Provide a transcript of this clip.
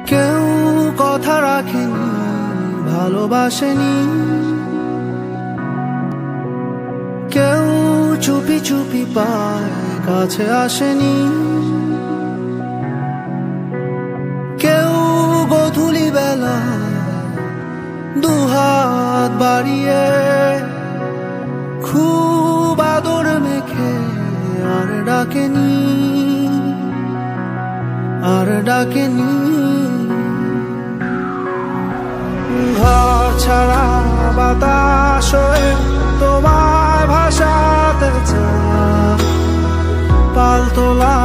কেউ কথা রাখেনি, ভালোবাসেনি, কেউ চুপি চুপি পায় কাছে আসেনি, কেউ গোধূলি বেলা দুহাত বাড়িয়ে খুব আদর মেখে আর ডাকেনি, আর ডাকেনি। ঘর ছাড়া বাতাস হয়ে তোমায় ভাসাতে চায়, পালতোলা